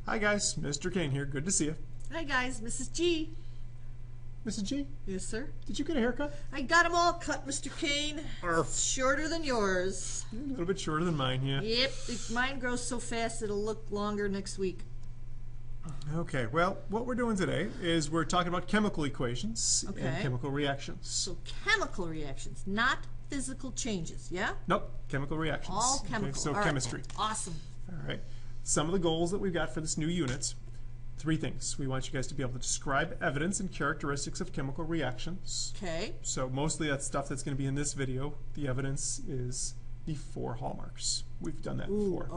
Hi guys, Mr. Kane here. Good to see you. Hi guys, Mrs. G. Mrs. G, Yes, sir. did you get a haircut? I got them all cut, Mr. Kane. Arf. Shorter than yours. A little bit shorter than mine, yeah. Yep, mine grows so fast it'll look longer next week. Okay, well, what we're doing today is we're talking about chemical equations and Okay. chemical reactions. So chemical reactions, not physical changes, yeah? Nope, chemical reactions. All Okay, chemical. so All right. chemistry. Awesome. All right. Some of the goals that we've got for this new unit, 3 things. We want you guys to be able to describe evidence and characteristics of chemical reactions. Okay. So mostly that stuff that's going to be in this video, the evidence is the 4 hallmarks. We've done that before.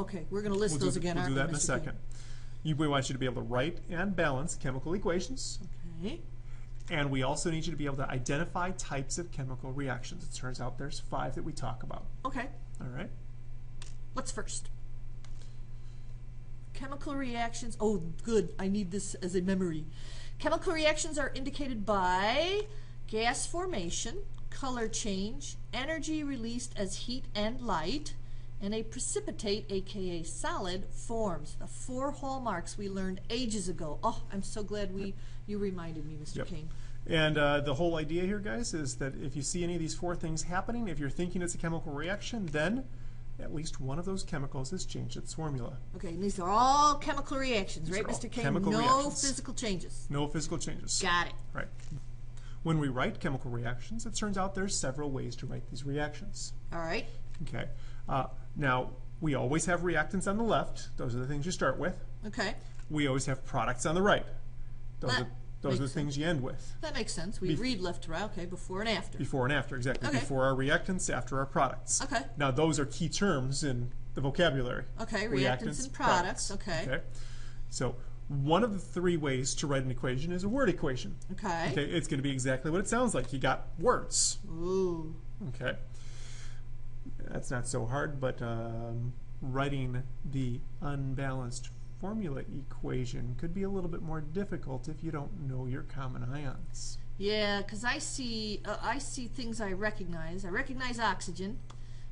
Okay, we're going to list those again, We'll aren't do we, that in a Mr. second. We want you to be able to write and balance chemical equations. Kane? Okay. And we also need you to be able to identify types of chemical reactions. It turns out there's 5 that we talk about. Okay. All right? What's first? Chemical reactions. Oh, good. I need this as a memory. Chemical reactions are indicated by gas formation, color change, energy released as heat and light, and a precipitate, aka solid, forms. The 4 hallmarks we learned ages ago. Oh, I'm so glad you reminded me, Mr. Yep. Kane. And the whole idea here, guys, is that if you see any of these 4 things happening, if you're thinking it's a chemical reaction, then at least one of those chemicals has changed its formula. Okay, and these are all chemical reactions, These right, are all Mr. Kane? chemical No reactions. physical changes. No physical changes. Got it. Right. When we write chemical reactions, it turns out there's several ways to write these reactions. All right. Okay. Now, we always have reactants on the left. Those are the things you start with. Okay. We always have products on the right. Those That are the makes things you end with. That makes sense. We read left to right. Okay, before and after. Before and after, exactly. Okay. Before our reactants, after our products. Okay. Now, those are key terms in the vocabulary. Okay, reactants and products. Okay. So, one of the 3 ways to write an equation is a word equation. Okay. Okay, it's going to be exactly what it sounds like. You got words. Ooh. Okay. That's not so hard, but writing the unbalanced formula equation could be a little bit more difficult if you don't know your common ions. Yeah, because I see things I recognize. I recognize oxygen,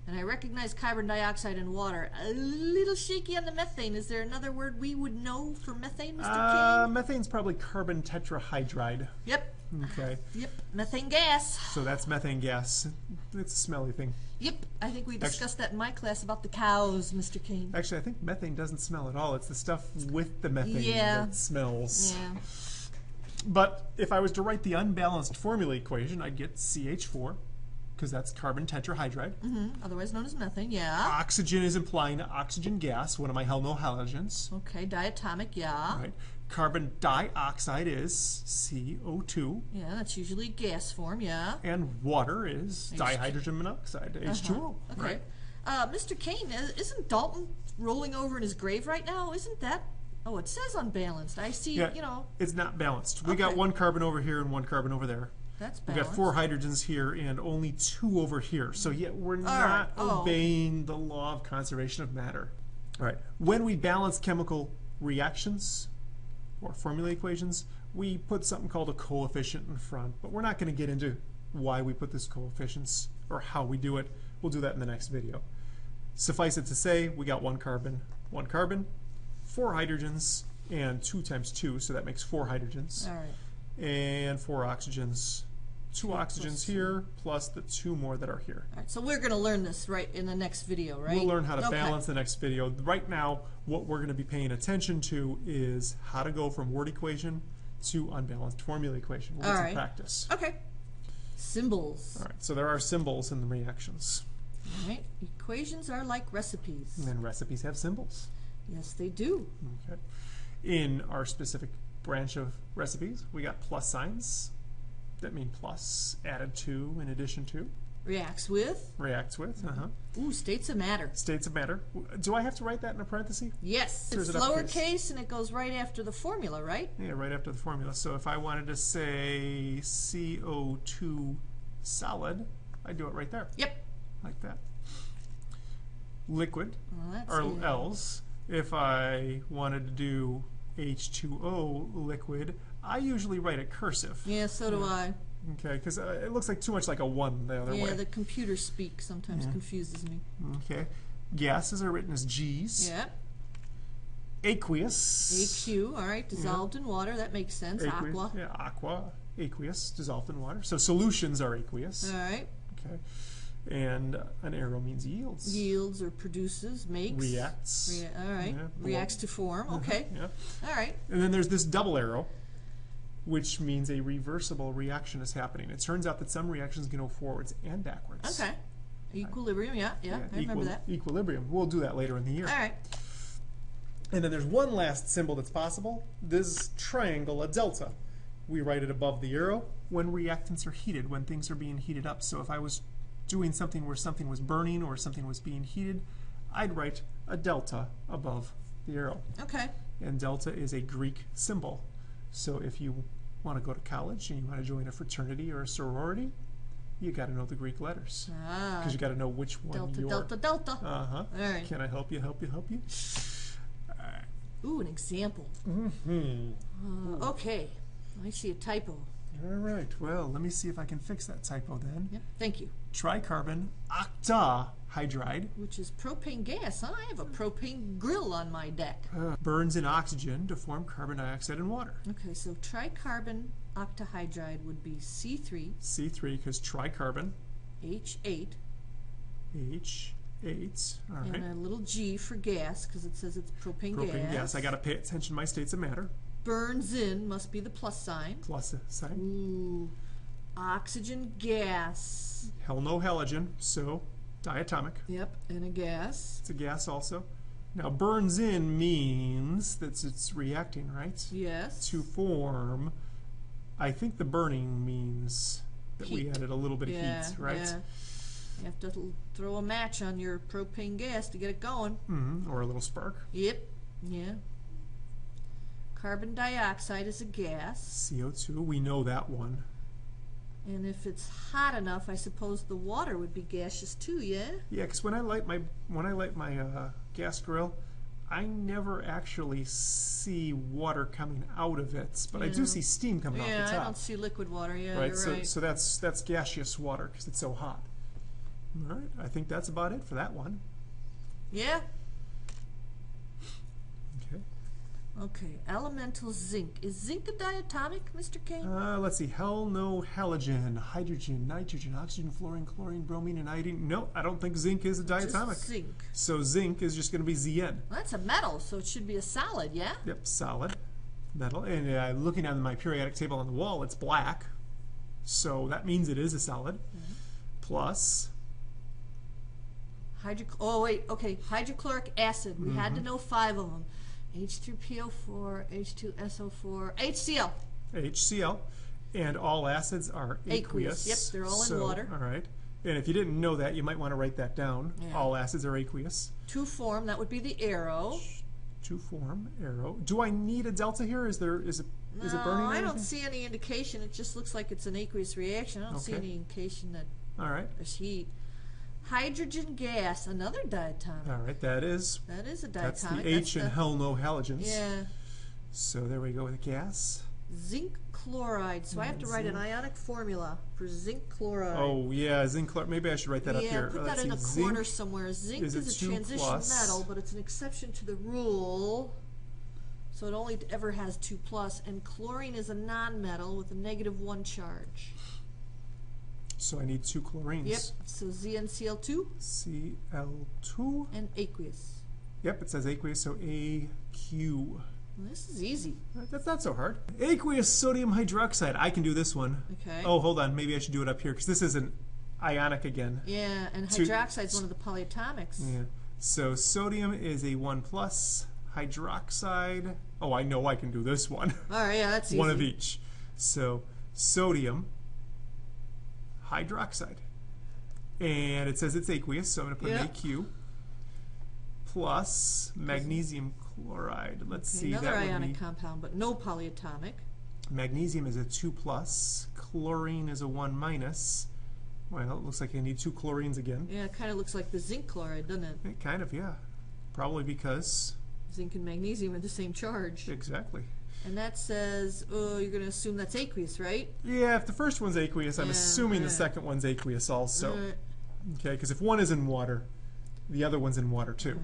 and I recognize carbon dioxide and water. A little shaky on the methane. Is there another word we would know for methane, Mr. King? Methane's probably carbon tetrahydride. Yep. Okay. Yep. Methane gas. So that's methane gas. It's a smelly thing. Yep. I think we discussed that in my class about the cows, Mr. King. Actually, I think methane doesn't smell at all. It's the stuff with the methane that smells. Yeah. But if I was to write the unbalanced formula equation, I'd get CH4, because that's carbon tetrahydride. Otherwise known as methane. Yeah. Oxygen is implying oxygen gas, one of my hell-no halogens. Okay. Diatomic. Yeah. Right. Carbon dioxide is CO2. Yeah, that's usually gas form. Yeah. And water is dihydrogen monoxide, H2O. Okay. Right. Mr. Kane, isn't Dalton rolling over in his grave right now? Isn't that? Oh, it says unbalanced. I see. Yeah, You know, it's not balanced. We got Okay. 1 carbon over here and 1 carbon over there. that's We balanced. got 4 hydrogens here and only 2 over here. So yet we're right. not Oh. obeying the law of conservation of matter. All right. When we balance chemical reactions or formula equations, we put something called a coefficient in front. But we're not going to get into why we put this coefficients or how we do it. We'll do that in the next video. Suffice it to say, we got 1 carbon, 4 hydrogens, and 2 times 2, so that makes 4 hydrogens. All right. And 4 oxygens. 2 oxygens here, plus the 2 more that are here. All right. So we're going to learn this right in the next video, right? We'll learn how to Okay. balance the next video. Right now, what we're going to be paying attention to is how to go from word equation to unbalanced formula equation. We'll get some practice. Okay. Symbols. All right, so there are symbols in the reactions. All right. Equations are like recipes. And then recipes have symbols. Yes, they do. Okay. In our specific branch of recipes, we got plus signs that mean plus, added to, in addition to. Reacts with. Reacts with. Ooh, states of matter. States of matter. Do I have to write that in a parenthesis? Yes. Or is It's it uppercase? lowercase and it goes right after the formula, right? Yeah, right after the formula. So if I wanted to say CO2 solid, I'd do it right there. Yep. Like that. Liquid, Well, that's or it. else, if I wanted to do H2O liquid, I usually write it cursive. Yeah, so do I. Okay, because it looks like too much like a 1 the other way. Yeah, the computer speak sometimes confuses me. Okay. Gases are written as G's. Yeah. aqueous. AQ, all right, dissolved in water. That makes sense. Aqueous, Aqua. yeah, aqua, aqueous, dissolved in water. So solutions are aqueous. All right. Okay. And an arrow means yields. Yields or produces, makes. Reacts. All right. Yeah, Reacts to form. Okay. Yeah. All right. And then there's this double arrow, which means a reversible reaction is happening. It turns out that some reactions can go forwards and backwards. Okay. Equilibrium, yeah, I remember that. Equilibrium. We'll do that later in the year. All right. And then there's one last symbol that's possible. This triangle, a delta. We write it above the arrow when reactants are heated, when things are being heated up. So if I was doing something where something was burning or something was being heated, I'd write a delta above the arrow. Okay. And delta is a Greek symbol. So if you want to go to college and you want to join a fraternity or a sorority, you got to know the Greek letters. Because you got to know which one Delta, you're. delta, delta. Uh-huh. All right. Can I help you, help you, help you? Ooh, an example. Mm-hmm. Okay. I see a typo. All right. Well, let me see if I can fix that typo then. Yep. Thank you. Tricarbon octahydride Which is propane gas, huh? I have a propane grill on my deck. burns in oxygen to form carbon dioxide and water. Okay, so tricarbon octahydride would be C3, C3 because tricarbon, H8, H8. All right. and a little G for gas because it says it's propane, Propane gas. I got to pay attention to my states of matter. Burns in must be the plus sign. Plus sign. Ooh, oxygen gas. Hell no halogen, so diatomic. Yep, and a gas. It's a gas also. Now burns in means that it's reacting, right? Yes. To form, I think the burning means that we Heat. added a little bit of Yeah, heat, right? yeah. You have to throw a match on your propane gas to get it going. Or a little spark. Yep. Yeah. Carbon dioxide is a gas. CO2, we know that one. And if it's hot enough, I suppose the water would be gaseous too, yeah? Yeah, because when I light my gas grill, I never actually see water coming out of it, but I do Yeah. see steam coming off the Yeah, top. I don't see liquid water. Yeah, right, you're so right. so that's gaseous water because it's so hot. All right, I think that's about it for that one. Yeah. Okay. Okay. Elemental zinc. Is zinc a diatomic, Mr. Kane? Let's see. Hell no halogen, hydrogen, nitrogen, oxygen, fluorine, chlorine, bromine, and iodine. No, I don't think zinc is a diatomic. Just zinc. So zinc is just going to be Zn. Well, that's a metal, so it should be a solid, yeah? Yep, solid metal. And looking at my periodic table on the wall, it's black. So that means it is a solid. Plus, hydrochloric acid. We had to know 5 of them. H3PO4, H2SO4, HCl. HCl. And all acids are aqueous. Yep, they're all in water. All right. And if you didn't know that, you might want to write that down. Yeah. All acids are aqueous. To form, that would be the arrow. To form arrow. Do I need a delta here? Is it burning? Or I don't anything? see any indication. It just looks like it's an aqueous reaction. I don't see Okay. any indication that All right. there's heat. Hydrogen gas, another diatomic. All right. That is. That is a That's diatomic. the H in hell no halogens. Yeah. So there we go with gas. Zinc chloride. So I have to write an ionic formula for zinc chloride. Oh yeah, zinc chloride. Maybe I should write that up here. Put Let's that in a see. corner Zinc somewhere. Zinc is is a a 2 transition plus. metal, but it's an exception to the rule. So it only ever has 2 plus. And chlorine is a non-metal with a -1 charge. So I need 2 chlorines. Yep. So ZnCl2 Cl2. and aqueous. Yep, it says aqueous, so AQ. Well, this is easy. That's not so hard. Aqueous sodium hydroxide. I can do this one. Okay. Oh, hold on. Maybe I should do it up here because this isn't ionic again. Yeah, and Two- hydroxide is one of the polyatomics. Yeah. So sodium is a 1 plus. Hydroxide. Oh, I know I can do this one. All right, yeah, that's easy. One of each. So sodium hydroxide. And it says it's aqueous, so I'm going to put Yeah. an AQ. Plus magnesium chloride. Let's see. Another that would ionic be, compound, but no polyatomic. magnesium is a 2 plus. Chlorine is a 1 minus. Well, it looks like I need 2 chlorines again. Yeah, it kind of looks like the zinc chloride, doesn't it? Kind of, yeah. Probably because. Zinc and magnesium are the same charge. Exactly. And that says, oh, you're going to assume that's aqueous, right? Yeah, if the first one's aqueous, I'm Yeah, assuming the yeah. second one's aqueous also. Uh, Okay, because if one is in water, the other one's in water too.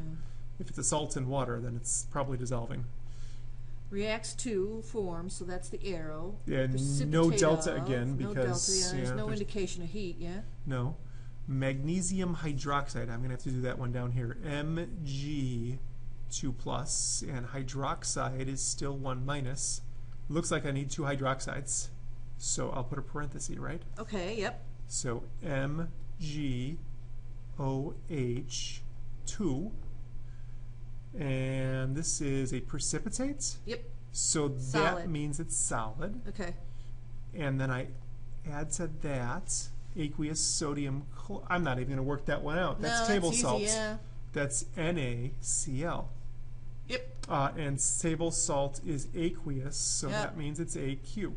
If it's a salt in water, then it's probably dissolving. Reacts to form, so that's the arrow. Yeah, no Precipitate delta of, again no because delta, yeah, there's no indication of heat, yeah? No. Magnesium hydroxide. I'm going to have to do that one down here. Mg2+, and hydroxide is still 1-. Looks like I need 2 hydroxides, so I'll put a parenthesis, right? Okay, yep. So MgOH2, and this is a precipitate. Yep. So Solid. that means it's solid. Okay. And then I add to that aqueous sodium. I'm not even going to work that one out. That's table easy, salt. yeah. That's NaCl. Yep. And table salt is aqueous, so Yep. that means it's AQ.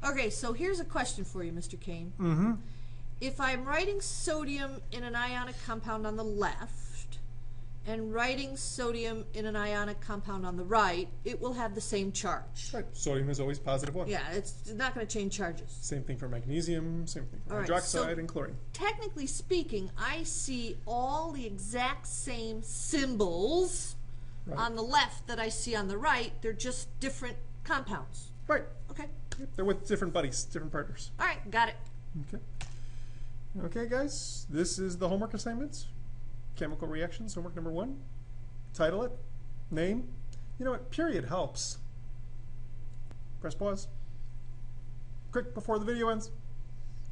Okay, so here's a question for you, Mr. Kane. Mm-hmm. If I'm writing sodium in an ionic compound on the left and writing sodium in an ionic compound on the right, it will have the same charge. Right. Sodium is always +1. Yeah, it's not going to change charges. Same thing for magnesium, same thing for All right, hydroxide so and chlorine. Technically speaking, I see all the exact same symbols Right. on the left that I see on the right. They're just different compounds. Right. Okay. Yep. They're with different buddies, different partners. All right, got it. Okay. Okay, guys. This is the homework assignment. Chemical reactions, homework number 1. Title it. Name. You know what? Period helps. Press pause. Quick before the video ends.